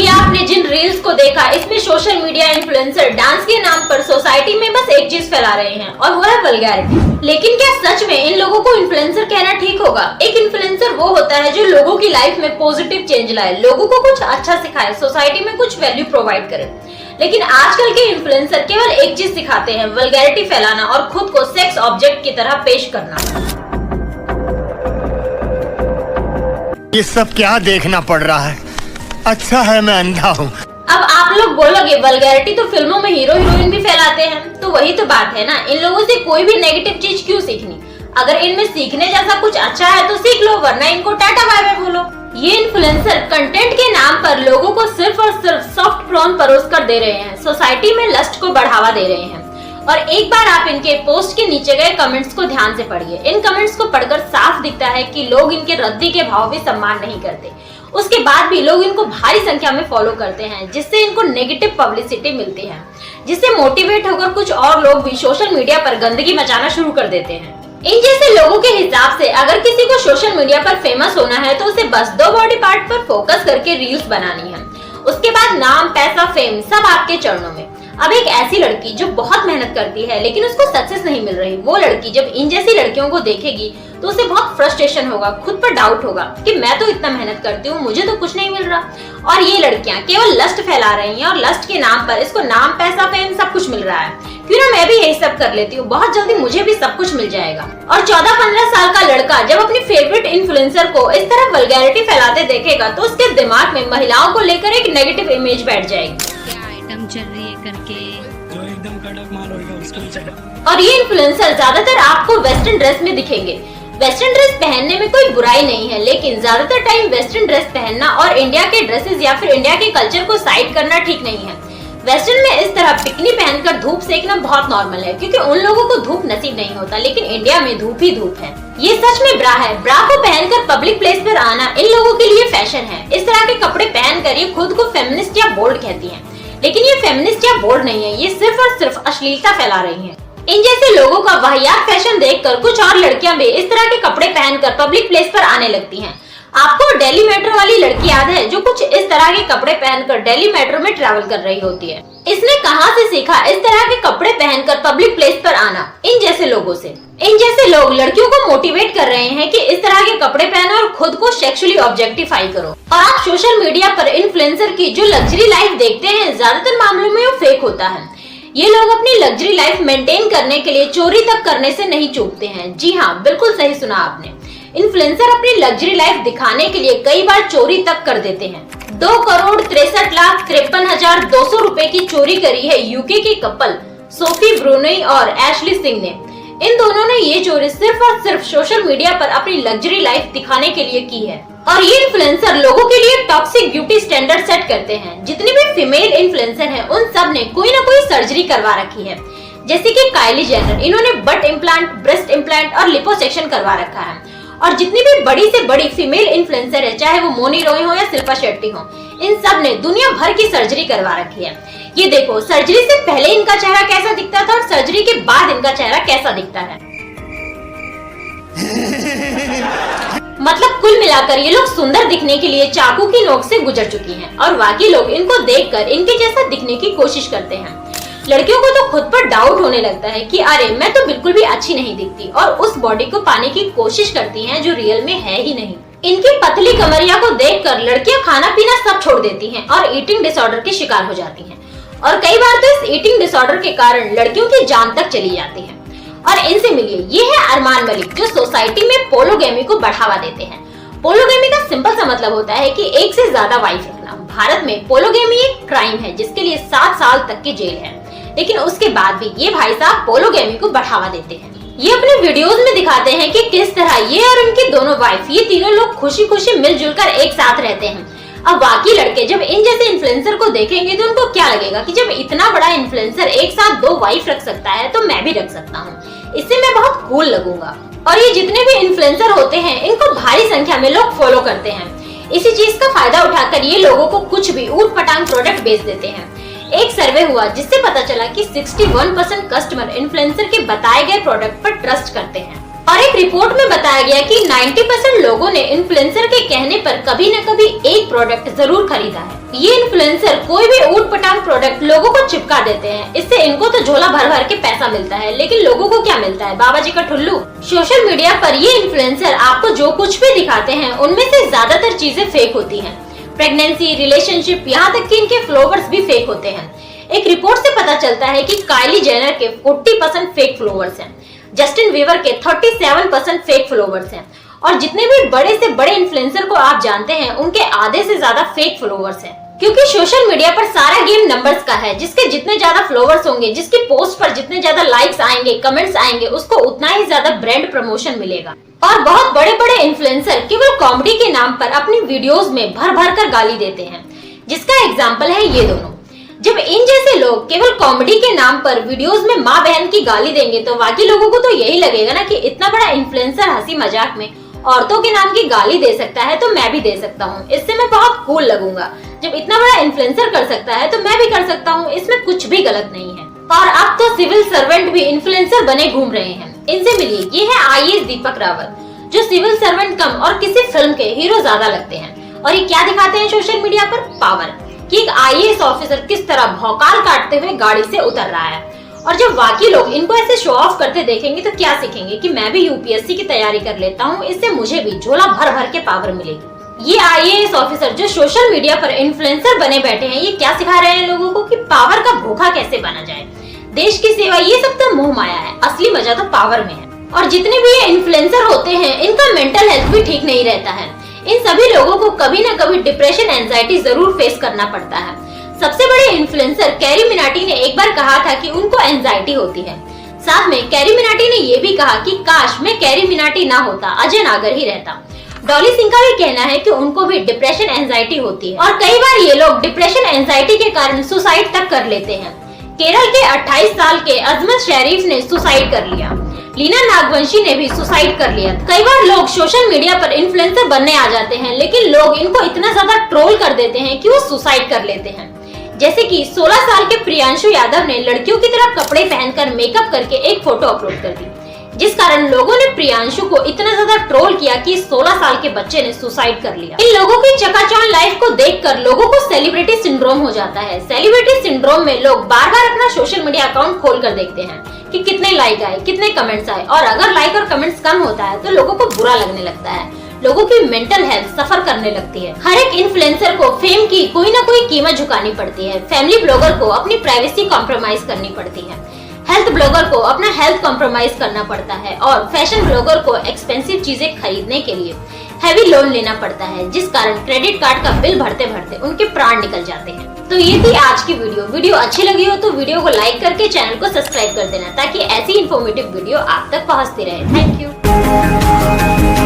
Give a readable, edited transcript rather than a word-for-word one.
आपने जिन रील्स को देखा, इसमें सोशल मीडिया इन्फ्लुएंसर डांस के नाम पर सोसाइटी में बस एक चीज फैला रहे हैं और वो है वल्गैरिटी। लेकिन क्या सच में इन लोगों को इन्फ्लुएंसर कहना ठीक होगा? एक इन्फ्लुएंसर वो होता है जो लोगों की लाइफ में पॉजिटिव चेंज लाए, लोगों को कुछ अच्छा सिखाए, सोसाइटी में कुछ वैल्यू प्रोवाइड करे। लेकिन आजकल के इन्फ्लुएंसर केवल एक चीज सिखाते हैं, वल्गैरिटी फैलाना और खुद को सेक्स ऑब्जेक्ट की तरह पेश करना। ये सब क्या देखना पड़ रहा है? अच्छा है मैं अंधा हूँ। अब आप लोग बोलोगे वल्गैरिटी तो फिल्मों में हीरो हीरोइन भी फैलाते हैं, तो वही तो बात है ना, इन लोगों से कोई भी नेगेटिव चीज क्यों सीखनी? अगर इनमें सीखने जैसा कुछ अच्छा है तो सीख लो, वरना इनको टाटा बाय बाय बोलो। ये इन्फ्लुएंसर कंटेंट के नाम पर लोगों को सिर्फ और सिर्फ सॉफ्ट प्रॉन परोस कर दे रहे हैं, सोसाइटी में लस्ट को बढ़ावा दे रहे हैं। और एक बार आप इनके पोस्ट के नीचे गए कमेंट्स को ध्यान से पढ़िए। इन कमेंट्स को पढ़कर साफ दिखता है कि लोग इनके रद्दी के भाव भी सम्मान नहीं करते। उसके बाद भी लोग इनको भारी संख्या में फॉलो करते हैं, जिससे इनको नेगेटिव पब्लिसिटी मिलती है, जिससे मोटिवेट होकर कुछ और लोग भी सोशल मीडिया पर गंदगी मचाना शुरू कर देते हैं। इन जैसे लोगों के हिसाब से अगर किसी को सोशल मीडिया पर फेमस होना है तो उसे बस 2 बॉडी पार्ट पर फोकस करके रील्स बनानी है। उसके बाद नाम, पैसा, फेम सब आपके चरणों में। अब एक ऐसी लड़की जो बहुत मेहनत करती है लेकिन उसको सक्सेस नहीं मिल रही, वो लड़की जब इन जैसी लड़कियों को देखेगी तो उसे बहुत फ्रस्ट्रेशन होगा, खुद पर डाउट होगा कि मैं तो इतना मेहनत करती हूँ, मुझे तो कुछ नहीं मिल रहा। और ये लड़कियां केवल लस्ट फैला रही हैं और लस्ट के नाम पर इसको नाम, पैसा, फेम सब कुछ मिल रहा है। क्यों ना मैं भी यही सब कर लेती हूँ, बहुत जल्दी मुझे भी सब कुछ मिल जाएगा। और 14-15 साल का लड़का जब अपनी फेवरेट इन्फ्लुएंसर को इस तरह वल्गैरिटी फैलाते देखेगा तो उसके दिमाग में महिलाओं को लेकर एक नेगेटिव इमेज बैठ जाएगी। चल रही है करके जो एकदम कड़क माल होगा उसको भी चढ़ा। और ये इन्फ्लुएंसर ज्यादातर आपको वेस्टर्न ड्रेस में दिखेंगे। वेस्टर्न ड्रेस पहनने में कोई बुराई नहीं है, लेकिन ज्यादातर टाइम वेस्टर्न ड्रेस पहनना और इंडिया के ड्रेसेस या फिर इंडिया के कल्चर को साइड करना ठीक नहीं है। वेस्टर्न में इस तरह पिकनी पहनकर धूप सेकना बहुत नॉर्मल है, क्योंकि उन लोगों को धूप नसीब नहीं होता, लेकिन इंडिया में धूप ही धूप है। ये सच में ब्रा है। ब्रा को पहनकर पब्लिक प्लेस पर आना इन लोगों के लिए फैशन है। इस तरह के कपड़े पहनकर ये खुद को फेमिनिस्ट या बोल्ड कहती है, लेकिन ये फेमिनिस्ट या बोल्ड नहीं है, ये सिर्फ और सिर्फ अश्लीलता फैला रही हैं। इन जैसे लोगों का वाहियात फैशन देखकर कुछ और लड़कियां भी इस तरह के कपड़े पहनकर पब्लिक प्लेस पर आने लगती हैं। आपको दिल्ली मेट्रो वाली लड़की याद है जो कुछ इस तरह के कपड़े पहनकर दिल्ली मेट्रो में ट्रैवल कर रही होती है? इसने कहां से सीखा इस तरह के कपड़े पहनकर पब्लिक प्लेस पर आना? इन जैसे लोगों से। इन जैसे लोग लड़कियों को मोटिवेट कर रहे हैं कि इस तरह के कपड़े पहनो और खुद को सेक्सुअली ऑब्जेक्टिफाई करो। और आप सोशल मीडिया पर इन्फ्लुएंसर की जो लग्जरी लाइफ देखते हैं, ज्यादातर मामलों में वो फेक होता है। ये लोग अपनी लग्जरी लाइफ मेंटेन करने के लिए चोरी तक करने से नहीं चूकते हैं। जी हाँ, बिल्कुल सही सुना आपने। इन्फ्लुएंसर अपनी लग्जरी लाइफ दिखाने के लिए कई बार चोरी तक कर देते हैं। 2,63,53,200 रुपए की चोरी करी है यूके की कपल सोफी ब्रूनई और एशली सिंह ने। इन दोनों ने ये चोरी सिर्फ और सिर्फ सोशल मीडिया पर अपनी लग्जरी लाइफ दिखाने के लिए की है। और ये इन्फ्लुएंसर लोगों के लिए टॉक्सिक ब्यूटी स्टैंडर्ड सेट करते हैं। जितनी भी फीमेल इन्फ्लुएंसर हैं, उन सब ने कोई ना कोई सर्जरी करवा रखी है। जैसे कि काइली जेनर, इन्होंने बट इम्प्लांट, ब्रेस्ट इम्प्लांट और लिपोसेक्शन करवा रखा है। और जितनी भी बड़ी से बड़ी फीमेल इन्फ्लुएंसर है, चाहे वो मोनी रॉय हो या शिल्पा शेट्टी हो, इन सब ने दुनिया भर की सर्जरी करवा रखी है। ये देखो, सर्जरी से पहले इनका चेहरा कैसा दिखता था और सर्जरी के बाद इनका चेहरा कैसा दिखता है। मतलब कुल मिलाकर ये लोग सुंदर दिखने के लिए चाकू की नोक से गुजर चुकी हैं और बाकी लोग इनको देखकर इनके जैसा दिखने की कोशिश करते हैं। लड़कियों को तो खुद पर डाउट होने लगता है कि अरे मैं तो बिल्कुल भी अच्छी नहीं दिखती, और उस बॉडी को पाने की कोशिश करती हैं जो रियल में है ही नहीं। इनकी पतली कमरिया को देखकर लड़कियां खाना पीना सब छोड़ देती हैं और ईटिंग डिसऑर्डर की शिकार हो जाती हैं। और कई बार तो इस ईटिंग डिसऑर्डर के कारण लड़कियों की जान तक चली जाती है। और इनसे मिलिए, ये है अरमान मलिक, जो सोसाइटी में पोलोगेमी को बढ़ावा देते हैं। पोलोगेमी का सिंपल सा मतलब होता है कि एक से ज्यादा वाइफ रखना। भारत में पोलोगेमी एक क्राइम है जिसके लिए 7 साल तक की जेल है, लेकिन उसके बाद भी ये भाई साहब पोलोगेमी को बढ़ावा देते हैं। ये अपने वीडियोस में दिखाते हैं कि किस तरह ये और उनकी दोनों वाइफ, ये तीनों लोग खुशी खुशी मिलजुल कर एक साथ रहते हैं। अब बाकी लड़के जब इन जैसे इन्फ्लुएंसर को देखेंगे तो उनको क्या लगेगा कि जब इतना बड़ा इन्फ्लुएंसर एक साथ 2 वाइफ रख सकता है तो मैं भी रख सकता हूँ, इससे मैं बहुत कूल लगूंगा। और ये जितने भी इन्फ्लुएंसर होते हैं, इनको भारी संख्या में लोग फॉलो करते हैं। इसी चीज का फायदा उठाकर ये लोगों को कुछ भी ऊट पटांग प्रोडक्ट बेच देते हैं। एक सर्वे हुआ जिससे पता चला कि 61% कस्टमर इन्फ्लुएंसर के बताए गए प्रोडक्ट पर ट्रस्ट करते हैं। और एक रिपोर्ट में बताया गया कि 90% लोगों ने इन्फ्लुएंसर के कहने पर कभी न कभी एक प्रोडक्ट जरूर खरीदा है। ये इन्फ्लुएंसर कोई भी ऊट पटांग प्रोडक्ट लोगों को चिपका देते हैं। इससे इनको तो झोला भर भर के पैसा मिलता है, लेकिन लोगों को क्या मिलता है? बाबा जी का ठुल्लू। सोशल मीडिया पर ये इन्फ्लुएंसर आपको जो कुछ भी दिखाते हैं उनमें से ज्यादातर चीजें फेक होती हैं। प्रेगनेंसी, रिलेशनशिप, यहाँ तक कि इनके फॉलोवर्स भी फेक होते हैं। एक रिपोर्ट से पता चलता है कि काइली जेनर के 40% फेक फॉलोवर्स हैं, जस्टिन बीबर के 37% फेक फॉलोवर्स हैं, और जितने भी बड़े से बड़े इन्फ्लुएंसर को आप जानते हैं उनके आधे से ज्यादा फेक फॉलोवर्स हैं। क्योंकि सोशल मीडिया पर सारा गेम नंबर्स का है। जिसके जितने ज्यादा फॉलोवर्स होंगे, जिसकी पोस्ट पर जितने ज्यादा लाइक्स आएंगे, कमेंट्स आएंगे, उसको उतना ही ज्यादा ब्रांड प्रमोशन मिलेगा। और बहुत बड़े बड़े इन्फ्लुएंसर केवल कॉमेडी के नाम पर अपनी वीडियोस में भर भर कर गाली देते हैं, जिसका एग्जाम्पल है ये दोनों। जब इन जैसे लोग केवल कॉमेडी के नाम पर वीडियोस में माँ बहन की गाली देंगे तो बाकी लोगों को तो यही लगेगा ना कि इतना बड़ा इन्फ्लुएंसर हंसी मजाक में औरतों के नाम की गाली दे सकता है तो मैं भी दे सकता हूँ, इससे मैं बहुत कूल लगूंगा। जब इतना बड़ा इन्फ्लुएंसर कर सकता है तो मैं भी कर सकता हूँ, इसमें कुछ भी गलत नहीं है। और अब तो सिविल सर्वेंट भी इन्फ्लुएंसर बने घूम रहे हैं। इनसे मिलिए, ये है IAS दीपक रावत, जो सिविल सर्वेंट कम और किसी फिल्म के हीरो ज्यादा लगते हैं। और ये क्या दिखाते हैं सोशल मीडिया पर? पावर, कि एक IAS ऑफिसर किस तरह भौकाल काटते हुए गाड़ी से उतर रहा है। और जब बाकी लोग इनको ऐसे शो ऑफ करते देखेंगे तो क्या सीखेंगे कि मैं भी UPSC की तैयारी कर लेता हूँ, इससे मुझे भी झोला भर भर के पावर मिलेगी। ये IAS ऑफिसर जो सोशल मीडिया पर इन्फ्लुएंसर बने बैठे हैं, ये क्या सिखा रहे हैं लोगों को कि पावर का भूखा कैसे बना जाए, देश की सेवा, ये सब तो मोह माया है, असली मजा तो पावर में है। और जितने भी ये इन्फ्लुएंसर होते हैं इनका मेंटल हेल्थ भी ठीक नहीं रहता है। इन सभी लोगों को कभी न कभी डिप्रेशन, एंजाइटी जरूर फेस करना पड़ता है। सबसे बड़े इन्फ्लुएंसर कैरी मिनाटी ने एक बार कहा था कि उनको एंजाइटी होती है। साथ में कैरी मिनाटी ने ये भी कहा कि काश मैं कैरी मिनाटी ना होता, अजय नागर ही रहता। डॉली सिंह का भी कहना है कि उनको भी डिप्रेशन, एंजाइटी होती है और कई बार ये लोग डिप्रेशन, एंजाइटी के कारण सुसाइड तक कर लेते हैं। केरल के 28 साल के अजमत शरीफ ने सुसाइड कर लिया। लीना नागवंशी ने भी सुसाइड कर लिया। कई बार लोग सोशल मीडिया पर इन्फ्लुएंसर बनने आ जाते हैं, लेकिन लोग इनको इतना ज्यादा ट्रोल कर देते हैं कि वो सुसाइड कर लेते हैं। जैसे कि 16 साल के प्रियांशु यादव ने लड़कियों की तरह कपड़े पहनकर मेकअप करके एक फोटो अपलोड कर दी, जिस कारण लोगों ने प्रियांशु को इतना ज्यादा ट्रोल किया कि 16 साल के बच्चे ने सुसाइड कर लिया। इन लोगों की चकाचौंध लाइफ को देखकर लोगों को सेलिब्रिटी सिंड्रोम हो जाता है। सेलिब्रिटी सिंड्रोम में लोग बार बार अपना सोशल मीडिया अकाउंट खोल कर देखते हैं कि कितने लाइक आए, कितने कमेंट्स आए, और अगर लाइक और कमेंट्स कम होता है तो लोगों को बुरा लगने लगता है, लोगों की मेंटल हेल्थ सफर करने लगती है। हर एक इन्फ्लुएंसर को फेम की कोई ना कोई कीमत झुकानी पड़ती है। फैमिली ब्लॉगर को अपनी प्राइवेसी कॉम्प्रोमाइज करनी पड़ती है, हेल्थ ब्लॉगर को अपना हेल्थ कॉम्प्रोमाइज करना पड़ता है, और फैशन ब्लॉगर को एक्सपेंसिव चीजें खरीदने के लिए हैवी लोन लेना पड़ता है, जिस कारण क्रेडिट कार्ड का बिल भरते भरते उनके प्राण निकल जाते हैं। तो ये थी आज की वीडियो अच्छी लगी हो तो वीडियो को लाइक करके चैनल को सब्सक्राइब कर देना, ताकि ऐसी इन्फॉर्मेटिव वीडियो आप तक पहुंचती रहे। Thank you.